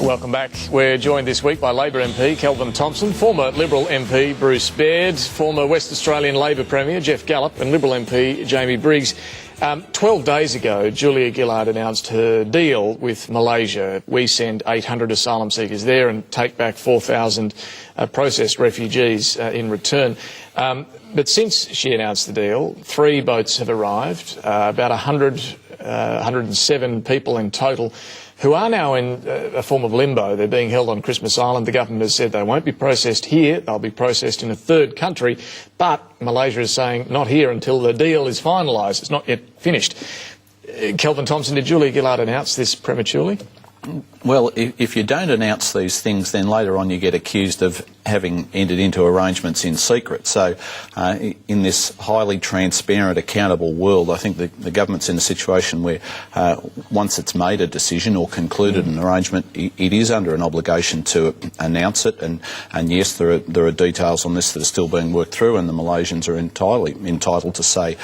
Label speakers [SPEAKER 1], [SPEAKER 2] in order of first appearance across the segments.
[SPEAKER 1] Welcome back. We're joined this week by Labor MP Kelvin Thomson, former Liberal MP Bruce Baird, former West Australian Labor Premier Jeff Gallop and Liberal MP Jamie Briggs. 12 days ago, Julia Gillard announced her deal with Malaysia. We send 800 asylum seekers there and take back 4,000 processed refugees in return. But since she announced the deal, 3 boats have arrived, about 107 people in total, who are now in a form of limbo. They're being held on Christmas Island. The government has said they won't be processed here. They'll be processed in a third country. But Malaysia is saying not here until the deal is finalised. It's not yet finished. Kelvin Thomson, did Julia Gillard announce this prematurely?
[SPEAKER 2] Well, if you don't announce these things, then later on you get accused of having entered into arrangements in secret. So in this highly transparent, accountable world, I think the government's in a situation where once it's made a decision or concluded an arrangement, it is under an obligation to announce it. And yes, there are details on this that are still being worked through, and the Malaysians are entirely entitled to say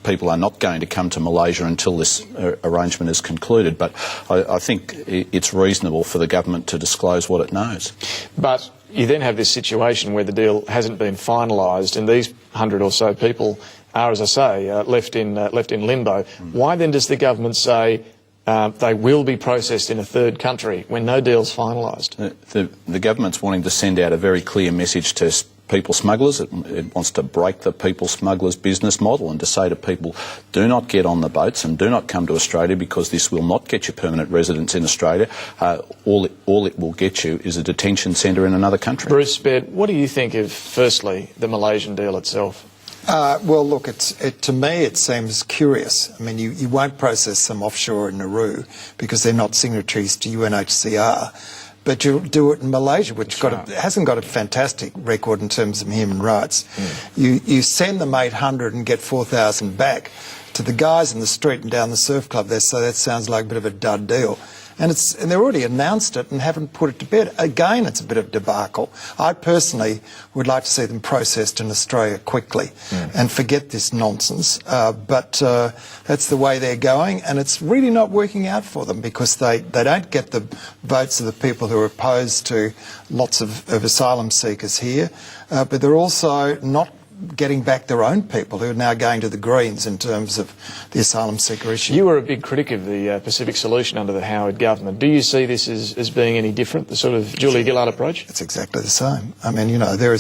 [SPEAKER 2] people are not going to come to Malaysia until this arrangement is concluded. But I think it's reasonable for the government to disclose what it knows.
[SPEAKER 1] But you then have this situation where the deal hasn't been finalised, and these 100 or so people are, as I say, left in limbo. Why then does the government say they will be processed in a third country when no deal's finalised?
[SPEAKER 2] The government's wanting to send out a very clear message to people smugglers. It wants to break the people smugglers business model and to say to people, do not get on the boats and do not come to Australia, because this will not get you permanent residence in Australia. All it will get you is a detention centre in another country.
[SPEAKER 1] Bruce Baird, what do you think of, firstly, the Malaysian deal itself?
[SPEAKER 3] Well, look, to me it seems curious. I mean, you won't process them offshore in Nauru because they're not signatories to UNHCR. But you do it in Malaysia, which hasn't got a fantastic record in terms of human rights. You send them 800 and get 4,000 back. To the guys in the street and down the surf club, they say that sounds like a bit of a dud deal. And they've already announced it and haven't put it to bed. Again, it's a bit of a debacle. I personally would like to see them processed in Australia quickly and forget this nonsense. But that's the way they're going, and it's really not working out for them, because they don't get the votes of the people who are opposed to lots of asylum seekers here, but they're also not getting back their own people who are now going to the Greens in terms of the asylum seeker issue.
[SPEAKER 1] You were a big critic of the Pacific solution under the Howard government. Do you see this as being any different, the sort of Julia Gillard approach?
[SPEAKER 3] It's exactly the same. I mean, you know, there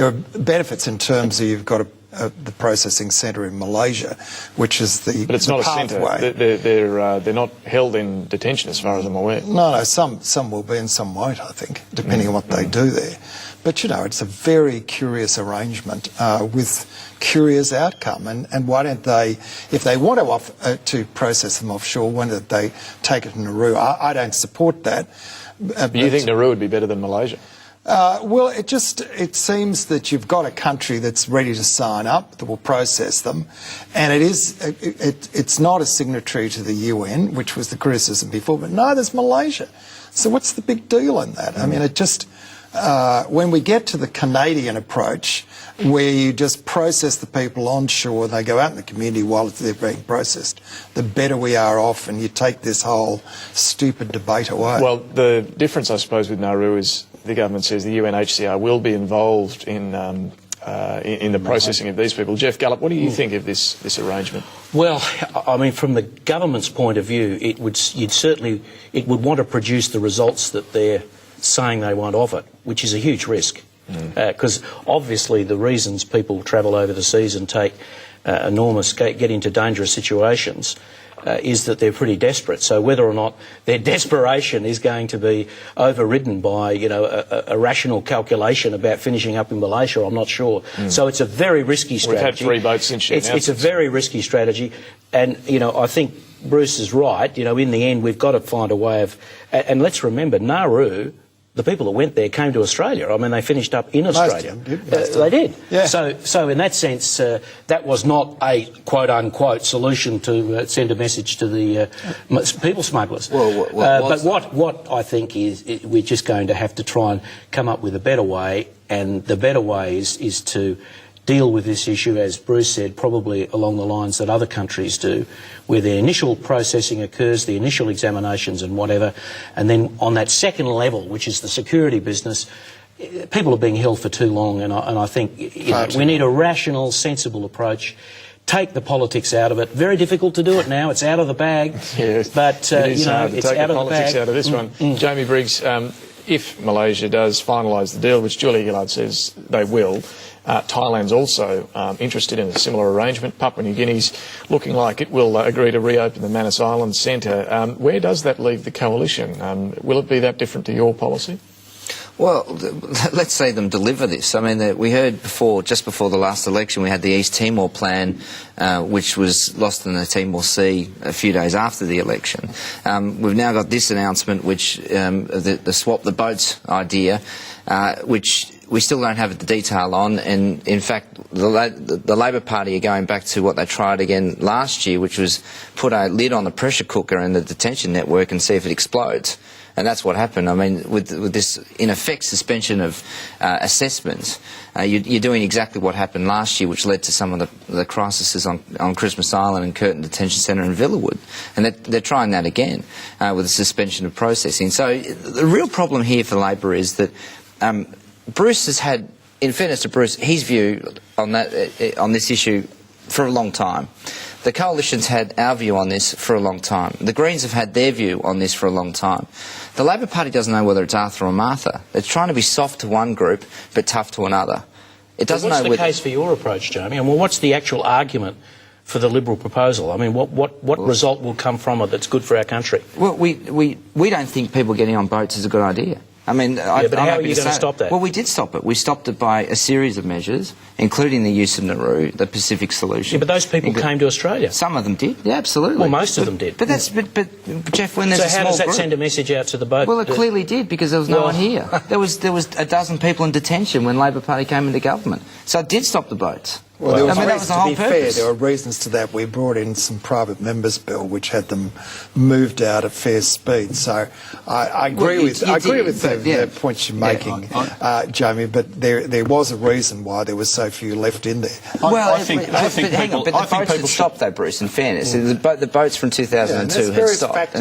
[SPEAKER 3] are benefits in terms of you've got the processing centre in Malaysia, which is the
[SPEAKER 1] But it's not
[SPEAKER 3] pathway.
[SPEAKER 1] A centre. They're not held in detention, as far as I'm aware.
[SPEAKER 3] No, some will be and some won't, I think, depending on what they do there. But, you know, it's a very curious arrangement with curious outcome. And why don't they, if they want to process them offshore, why don't they take it in Nauru? I don't support that.
[SPEAKER 1] But you think Nauru would be better than Malaysia?
[SPEAKER 3] Well, it seems that you've got a country that's ready to sign up, that will process them, and it's not a signatory to the UN, which was the criticism before, but no, there's Malaysia. So what's the big deal in that? I mean, it just, when we get to the Canadian approach, where you just process the people onshore, they go out in the community while they're being processed, the better we are off, and you take this whole stupid debate away.
[SPEAKER 1] Well, the difference, I suppose, with Nauru is the government says the UNHCR will be involved in the processing of these people. Jeff Gallop, what do you think of this arrangement?
[SPEAKER 4] Well, I mean, from the government's point of view, it would want to produce the results that they're saying they want of it, which is a huge risk. Because obviously the reasons people travel over the seas and take get into dangerous situations is that they're pretty desperate. So whether or not their desperation is going to be overridden by, you know, a rational calculation about finishing up in Malaysia, I'm not sure. So it's a very risky strategy.
[SPEAKER 1] We've had 3 boats since you announced
[SPEAKER 4] it's a very risky strategy, and you know, I think Bruce is right. You know, in the end, we've got to find a way of, and let's remember, Nauru, the people that went there came to Australia. I mean, they finished up in Australia. They did. Yeah. So in that sense, that was not a quote-unquote solution to send a message to the people smugglers. But what I think is we're just going to have to try and come up with a better way, and the better way is to deal with this issue, as Bruce said, probably along the lines that other countries do, where the initial processing occurs, the initial examinations and whatever, and then on that second level, which is the security business, people are being held for too long, and I think we need a rational, sensible approach. Take the politics out of it. Very difficult to do it now. It's out of the bag.
[SPEAKER 1] Yes,
[SPEAKER 4] but
[SPEAKER 1] it's out of the bag.
[SPEAKER 4] Take the
[SPEAKER 1] politics out of this one. Jamie Briggs, if Malaysia does finalise the deal, which Julia Gillard says they will, Thailand's also interested in a similar arrangement. Papua New Guinea's looking like it will agree to reopen the Manus Island Centre. Where does that leave the coalition? Will it be that different to your policy?
[SPEAKER 5] Well, let's see them deliver this. I mean, we heard just before the last election, we had the East Timor plan, which was lost in the Timor Sea a few days after the election. We've now got this announcement, which the swap the boats idea, which we still don't have the detail on. And in fact, the Labor Party are going back to what they tried again last year, which was put a lid on the pressure cooker in the detention network and see if it explodes. And that's what happened. I mean, with this, in effect, suspension of assessments, you're doing exactly what happened last year, which led to some of the crises on Christmas Island and Curtin Detention Centre and Villawood. And they're trying that again with the suspension of processing. So the real problem here for Labor is that Bruce has had, in fairness to Bruce, his view on this issue for a long time. The Coalition's had our view on this for a long time. The Greens have had their view on this for a long time. The Labor Party doesn't know whether it's Arthur or Martha. It's trying to be soft to one group but tough to another. It doesn't know.
[SPEAKER 4] What's the case for your approach, Jamie? I mean, what's the actual argument for the Liberal proposal? I mean, what result will come from it that's good for our country?
[SPEAKER 5] Well, we don't think people getting on boats is a good idea. I mean,
[SPEAKER 4] but how are you going to stop that?
[SPEAKER 5] Well, we did stop it. We stopped it by a series of measures, including the use of Nauru, the Pacific solution.
[SPEAKER 4] Yeah, but those people came to Australia.
[SPEAKER 5] Some of them did. Yeah, absolutely.
[SPEAKER 4] Well, most of them did.
[SPEAKER 5] But Jeff, when there's a small
[SPEAKER 4] So how does that
[SPEAKER 5] group,
[SPEAKER 4] send a message out to the boat?
[SPEAKER 5] Well, it clearly did, because there was no one here. There was a dozen people in detention when Labor Party came into government. So it did stop the boats.
[SPEAKER 3] Well, there was
[SPEAKER 5] that was the whole purpose.
[SPEAKER 3] Fair, there were reasons to that. We brought in some private members' bill, which had them moved out at fair speed. So I agree with the points you're making, Jamie. But there was a reason why there was so few left in there.
[SPEAKER 5] Well, but the boats had stopped, though, Bruce. In fairness, the boats from 2002 had stopped.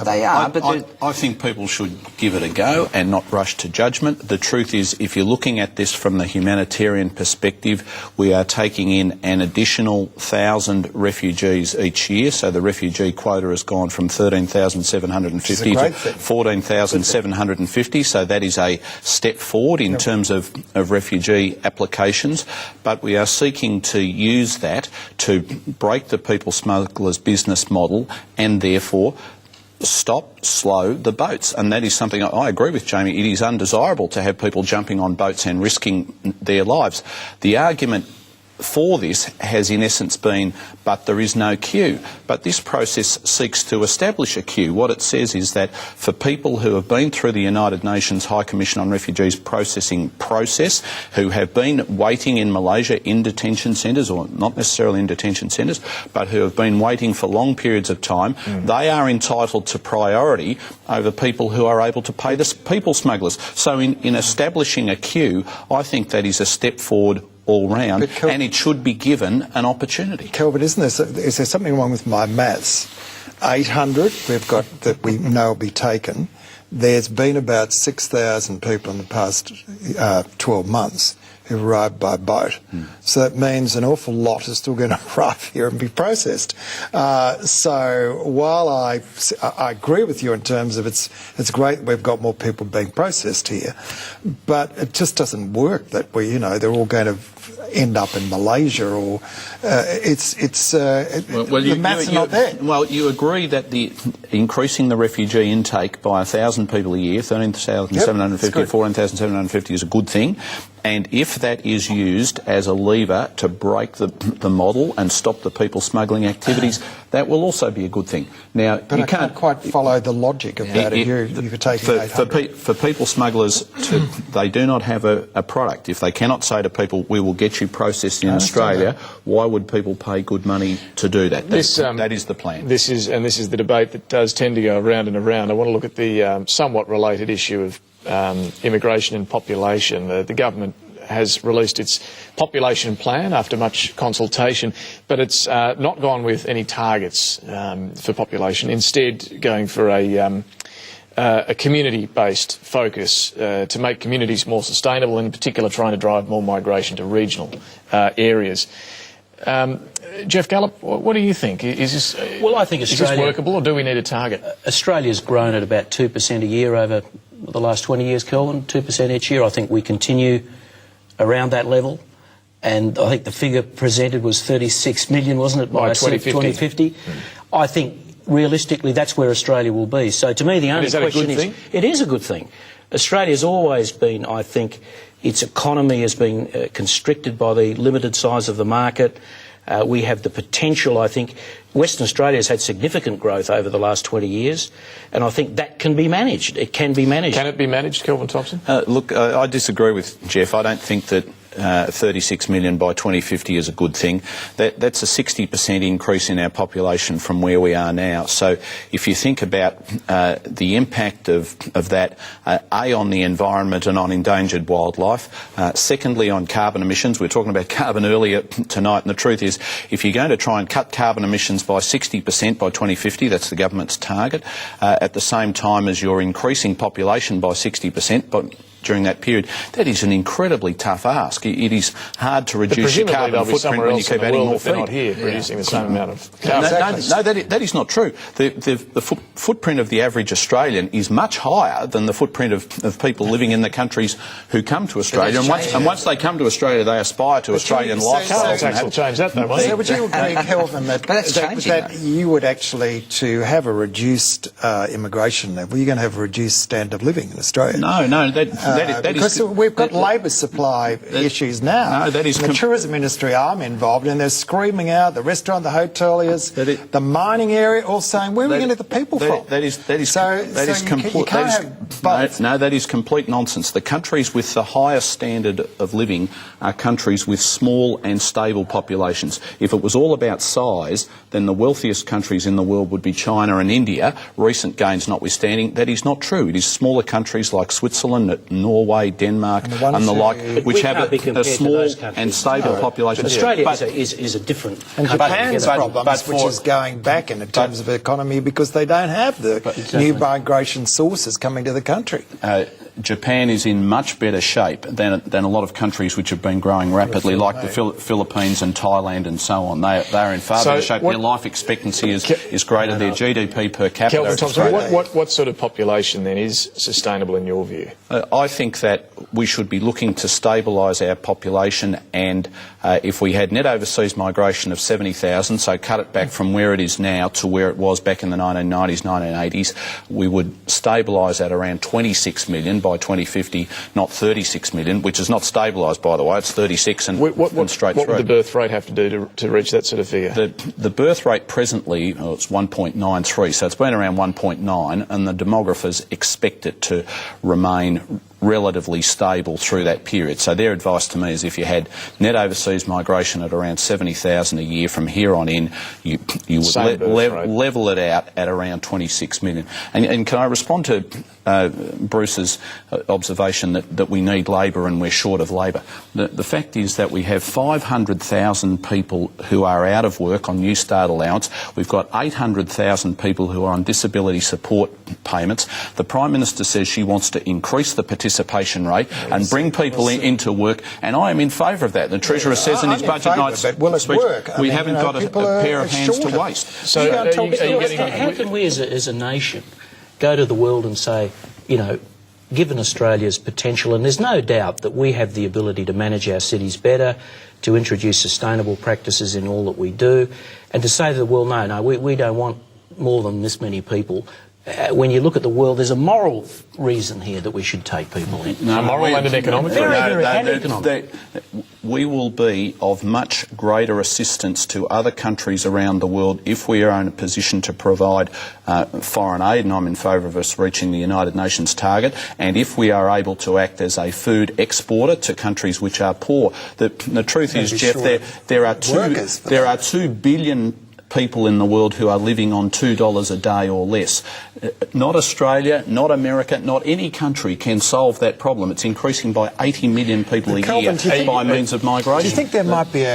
[SPEAKER 5] They are. But
[SPEAKER 2] I think people should give it a go and not rush to judgment. The truth is, if you're looking at this from the humanitarian perspective, we are taking in an additional 1,000 refugees each year, so the refugee quota has gone from 13,750 to 14,750, so that is a step forward in terms of refugee applications. But we are seeking to use that to break the people smugglers' business model and therefore slow the boats. And that is something I agree with Jamie. It is undesirable to have people jumping on boats and risking their lives. The argument for this has in essence been, but there is no queue. But this process seeks to establish a queue. What it says is that for people who have been through the United Nations High Commission on Refugees processing process, who have been waiting in Malaysia in detention centres, or not necessarily in detention centres, but who have been waiting for long periods of time, they are entitled to priority over people who are able to pay the people smugglers. So in establishing a queue, I think that is a step forward all round, and it should be given an opportunity.
[SPEAKER 3] Kelvin, is there something wrong with my maths? 800 we've got that we know will be taken. There's been about 6,000 people in the past 12 months who've arrived by boat. So that means an awful lot is still going to arrive here and be processed. So while I agree with you in terms of it's great that we've got more people being processed here, but it just doesn't work that they're all going to end up in Malaysia or the maths are not there.
[SPEAKER 2] Well, you agree that increasing the refugee intake by 1,000 people a year, 13,750 or 14,750 is a good thing. And if that is used as a lever to break the model and stop the people smuggling activities, that will also be a good thing. Now,
[SPEAKER 3] but I can't quite follow the logic of that. If you're taking 800.
[SPEAKER 2] For people smugglers, they do not have a product. If they cannot say to people, we will get you processed in Australia, why would people pay good money to do that? That is the plan.
[SPEAKER 1] This is the debate that does tend to go around and around. I want to look at the somewhat related issue of immigration and population. The government has released its population plan after much consultation, but it's not gone with any targets for population, instead going for a community-based focus to make communities more sustainable, in particular trying to drive more migration to regional areas. Jeff Gallup, what do you think? Is this,
[SPEAKER 4] well, I think
[SPEAKER 1] is this workable, or do we need a target?
[SPEAKER 4] Australia's grown at about 2% a year over the last 20 years, Kelvin, 2% each year. I think we continue around that level. And I think the figure presented was 36 million, wasn't it, by 2050? I think realistically that's where Australia will be. So to me the only question is, it is a good thing. Australia's always been, I think, its economy has been constricted by the limited size of the market. We have the potential, I think. Western Australia has had significant growth over the last 20 years, and I think that can be managed. It can be managed.
[SPEAKER 1] Can it be managed, Kelvin Thomson?
[SPEAKER 2] Look, I disagree with Jeff. I don't think that 36 million by 2050 is a good thing. That's a 60% increase in our population from where we are now. So if you think about the impact of that, A, on the environment and on endangered wildlife, secondly on carbon emissions. We were talking about carbon earlier tonight, and the truth is if you're going to try and cut carbon emissions by 60% by 2050, that's the government's target, at the same time as you're increasing population by 60%, but during that period, that is an incredibly tough ask. It is hard to reduce your carbon footprint when you keep adding more feed.
[SPEAKER 1] They're not here producing the same amount of carbon.
[SPEAKER 2] No, that is not true. The footprint of the average Australian is much higher than the footprint of people living in the countries who come to Australia. And once they come to Australia, they aspire to Australian lifestyles.
[SPEAKER 1] Tax will change that, though, won't it?
[SPEAKER 3] So would you agree, Kelvin, that you would actually, to have a reduced immigration level, you're going to have a reduced standard of living in Australia?
[SPEAKER 2] No,
[SPEAKER 3] because we've got labour supply issues now.
[SPEAKER 2] No, that is
[SPEAKER 3] the tourism industry I'm involved in, they're screaming out, the restaurant, the hoteliers, the mining area, all saying, where are we going to get the people from?
[SPEAKER 2] That is complete nonsense. The countries with the highest standard of living are countries with small and stable populations. If it was all about size, then the wealthiest countries in the world would be China and India, recent gains notwithstanding. That is not true. It is smaller countries like Switzerland, Norway, Denmark and the like, which have a small and stable population.
[SPEAKER 4] Australia is a different...
[SPEAKER 3] And Japan's problems, which is going back in terms of economy because they don't have the new migration sources coming to the country.
[SPEAKER 2] Japan is in much better shape than a lot of countries which have been growing rapidly, like the Philippines and Thailand and so on. They are in far better shape. Their life expectancy is greater. Their GDP per capita
[SPEAKER 1] Kelvin Thomson,
[SPEAKER 2] is greater.
[SPEAKER 1] what sort of population then is sustainable in your view?
[SPEAKER 2] I think that we should be looking to stabilise our population, and if we had net overseas migration of 70,000, so cut it back from where it is now to where it was back in the 1990s, 1980s, we would stabilise at around 26 million by 2050, not 36 million, which is not stabilised, by the way. It's 36 and straight through.
[SPEAKER 1] What would the birth rate have to do to reach that sort of figure?
[SPEAKER 2] The birth rate presently, it's 1.93, so it's been around 1.9, and the demographers expect it to remain relatively stable through that period. So their advice to me is if you had net overseas migration at around 70,000 a year from here on in, you would level it out at around 26 million. And can I respond to Bruce's observation that we need labour and we're short of labour? The fact is that we have 500,000 people who are out of work on New Start allowance. We've got 800,000 people who are on disability support payments. The Prime Minister says she wants to increase the participation rate and bring people into work, and I am in favour of that. The Treasurer says in his budget night speech, we haven't got a pair of hands to waste.
[SPEAKER 4] So how can we as a nation go to the world and say, you know, given Australia's potential, and there's no doubt that we have the ability to manage our cities better, to introduce sustainable practices in all that we do, and to say to the world, no, we don't want more than this many people. When you look at the world, there's a moral reason here that we should take people in.
[SPEAKER 1] No, moral and an economic
[SPEAKER 2] reason. We will be of much greater assistance to other countries around the world if we are in a position to provide foreign aid, and I'm in favour of us reaching the United Nations target, and if we are able to act as a food exporter to countries which are poor. The truth is, Jeff, there are 2 billion people in the world who are living on $2 a day or less. Not Australia, not America, not any country can solve that problem. It's increasing by 80 million people a year by means of migration.
[SPEAKER 3] Do you think there might be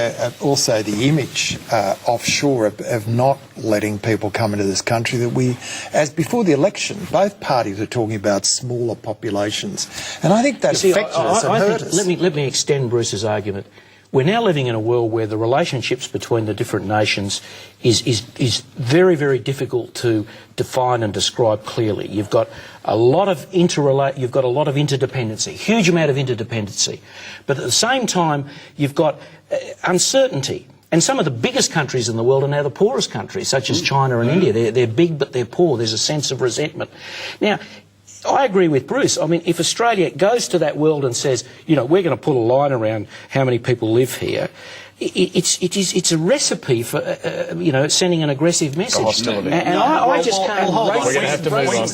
[SPEAKER 3] also the image offshore of not letting people come into this country that as before the election, both parties are talking about smaller populations, and I think that affected us and hurt us.
[SPEAKER 4] Let me extend Bruce's argument. We're now living in a world where the relationships between the different nations is very, very difficult to define and describe clearly. You've got a lot of interdependency, huge amount of interdependency, but at the same time you've got uncertainty. And some of the biggest countries in the world are now the poorest countries, such as China and India. They're big, but they're poor. There's a sense of resentment. Now, I agree with Bruce. I mean, if Australia goes to that world and says, you know, we're going to put a line around how many people live here, it's a recipe for, sending an aggressive message.
[SPEAKER 2] Hostility.
[SPEAKER 4] I just can't...
[SPEAKER 1] We're going to have to move on.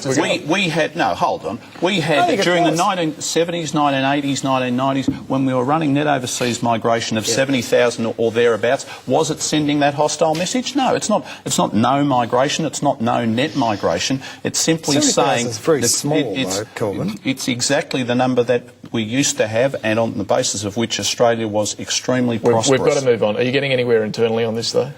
[SPEAKER 2] Hold on. We had, during the 1970s, 1980s, 1990s, when we were running net overseas migration of 70,000 or thereabouts, was it sending that hostile message? No, it's not. It's not no migration. It's not no net migration. It's simply saying...
[SPEAKER 3] It's very small, though, Kelvin.
[SPEAKER 2] It's exactly the number that we used to have, and on the basis of which Australia was extremely prosperous.
[SPEAKER 1] We've got to move on. Are you getting anywhere internally on this, though?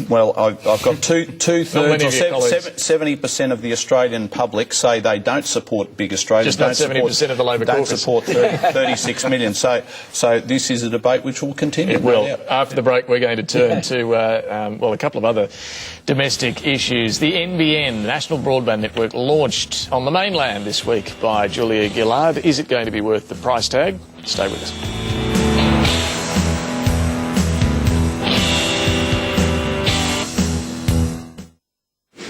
[SPEAKER 2] Well, I've got two-thirds or 70% of the Australian public say they don't support big Australia.
[SPEAKER 1] Just not 70% of the Labor caucus.
[SPEAKER 2] Don't support 36 million. So this is a debate which will continue.
[SPEAKER 1] It will. After the break, we're going to turn to, a couple of other domestic issues. The NBN, National Broadband Network, launched on the mainland this week by Julia Gillard. Is it going to be worth the price tag? Stay with us.